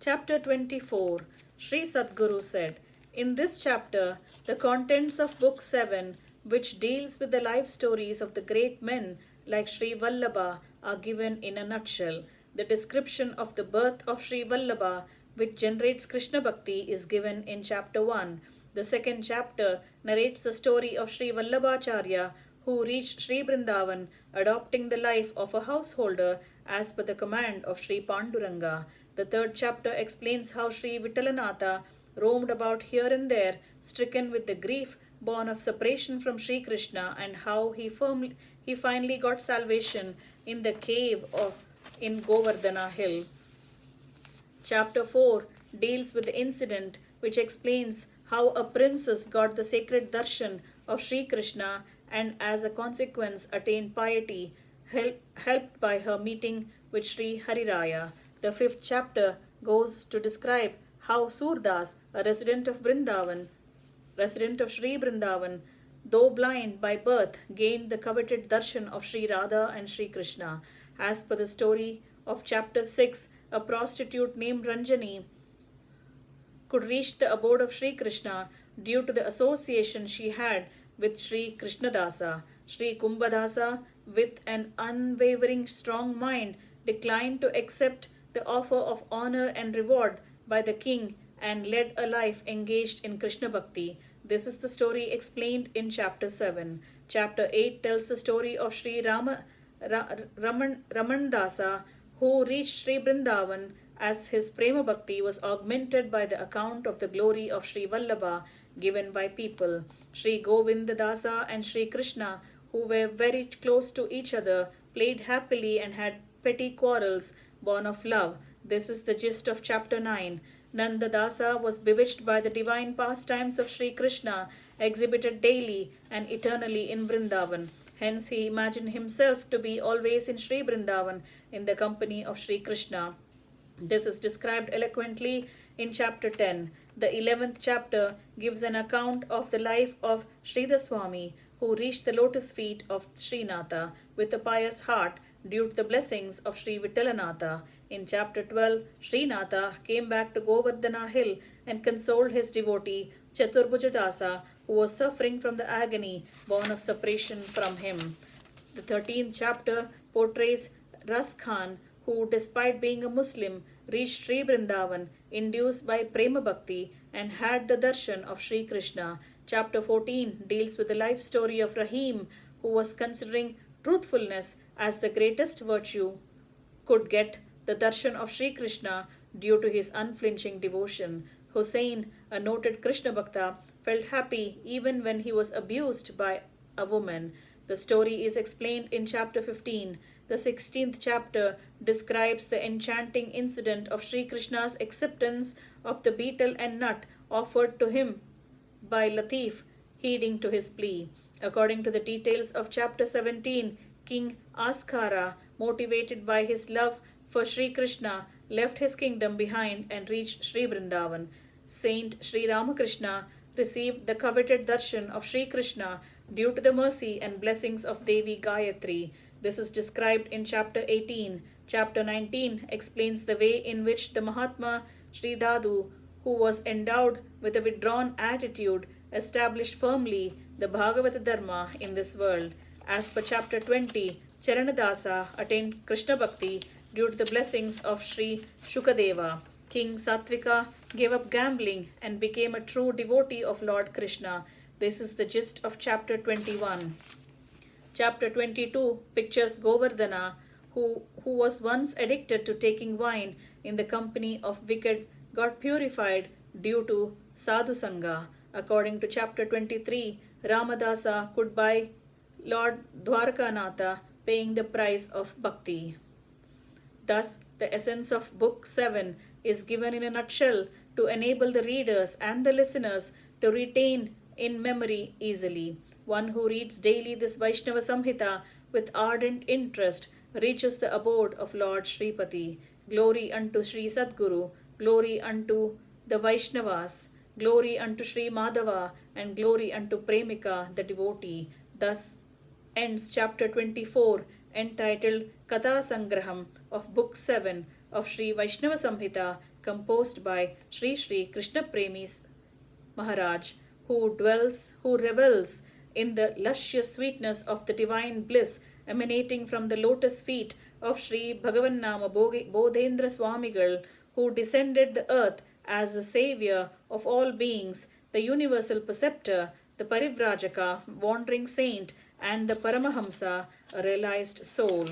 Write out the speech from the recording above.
Chapter 24. Shri Sadguru said, in this chapter, the contents of Book 7, which deals with the life stories of the great men like Shri Vallabha, are given in a nutshell. The description of the birth of Shri Vallabha, which generates Krishna Bhakti, is given in chapter 1. The second chapter narrates the story of Shri Vallabhacharya, who reached Shri Vrindavan, adopting the life of a householder as per the command of Shri Panduranga. The third chapter explains how Shri Vittalanatha roamed about here and there, stricken with the grief born of separation from Shri Krishna, and how he finally got salvation in the cave in Govardhana hill. Chapter 4 deals with the incident which explains how a princess got the sacred darshan of Shri Krishna and as a consequence attained piety, helped by her meeting with Shri Hariraya. The fifth chapter goes to describe how Surdas, a resident of Shri Vrindavan, though blind by birth, gained the coveted darshan of Shri Radha and Shri Krishna. As per the story of chapter 6, a prostitute named Ranjani could reach the abode of Shri Krishna due to the association she had with Shri Krishnadasa. Shri Kumbhadasa, with an unwavering strong mind, declined to accept the offer of honor and reward by the king and led a life engaged in Krishna Bhakti. This is the story explained in chapter 7. Chapter 8 tells the story of Shri Ramandasa, who reached Shri Vrindavan as his Prema Bhakti was augmented by the account of the glory of Shri Vallabha given by people. Shri Govindadasa and Shri Krishna, who were very close to each other, played happily and had petty quarrels born of love. This is the gist of chapter 9. Nandadasa was bewitched by the divine pastimes of Shri Krishna, exhibited daily and eternally in Vrindavan. Hence he imagined himself to be always in Shri Vrindavan in the company of Shri Krishna. This is described eloquently in chapter 10. The 11th chapter gives an account of the life of Sridhar Swami, who reached the lotus feet of Srinatha with a pious heart due to the blessings of Shri Vittalanatha. In chapter 12, Srinatha came back to Govardhana hill and consoled his devotee Chaturbhujadasa, who was suffering from the agony born of separation from him. The 13th chapter portrays Ras Khan, who, despite being a Muslim, reached Sri Vrindavan, induced by Prema Bhakti, and had the darshan of Sri Krishna. Chapter 14 deals with the life story of Rahim, who was considering truthfulness as the greatest virtue, could get the darshan of Sri Krishna due to his unflinching devotion. Hussain, a noted Krishna Bhakta, felt happy even when he was abused by a woman. The story is explained in chapter 15. The 16th chapter describes the enchanting incident of Sri Krishna's acceptance of the betel and nut offered to him by Latif, heeding to his plea. According to the details of chapter 17, King Askara, motivated by his love for Sri Krishna, left his kingdom behind and reached Sri Vrindavan. Saint Sri Ramakrishna received the coveted darshan of Sri Krishna due to the mercy and blessings of Devi Gayatri. This is described in chapter 18. Chapter 19 explains the way in which the Mahatma Sri Dadu, who was endowed with a withdrawn attitude, established firmly the Bhagavata Dharma in this world. As per chapter 20, Charanadasa attained Krishna Bhakti due to the blessings of Sri Shukadeva. King Satvika gave up gambling and became a true devotee of Lord Krishna. This is the gist of chapter 21. Chapter 22 pictures Govardhana, who was once addicted to taking wine in the company of wicked, got purified due to Sadhu Sangha. According to chapter 23, Ramadasa could buy Lord Dwarkanatha, paying the price of bhakti. Thus, the essence of Book 7 is given in a nutshell to enable the readers and the listeners to retain in memory easily. One who reads daily this Vaishnava Samhita with ardent interest reaches the abode of Lord Sripati. Glory unto Shri Sadguru, glory unto the Vaishnavas, glory unto Shri Madhava, and glory unto Premika, the devotee. Thus ends chapter 24, entitled Katha Sangraham of Book 7 of Shri Vaishnava Samhita, composed by Shri Shri Krishna Premis Maharaj, who revels in the luscious sweetness of the divine bliss emanating from the lotus feet of Sri Bhagavannama Bodhendra Swamigal, who descended the earth as the savior of all beings, the universal preceptor, the Parivrajaka, wandering saint, and the Paramahamsa, a realized soul.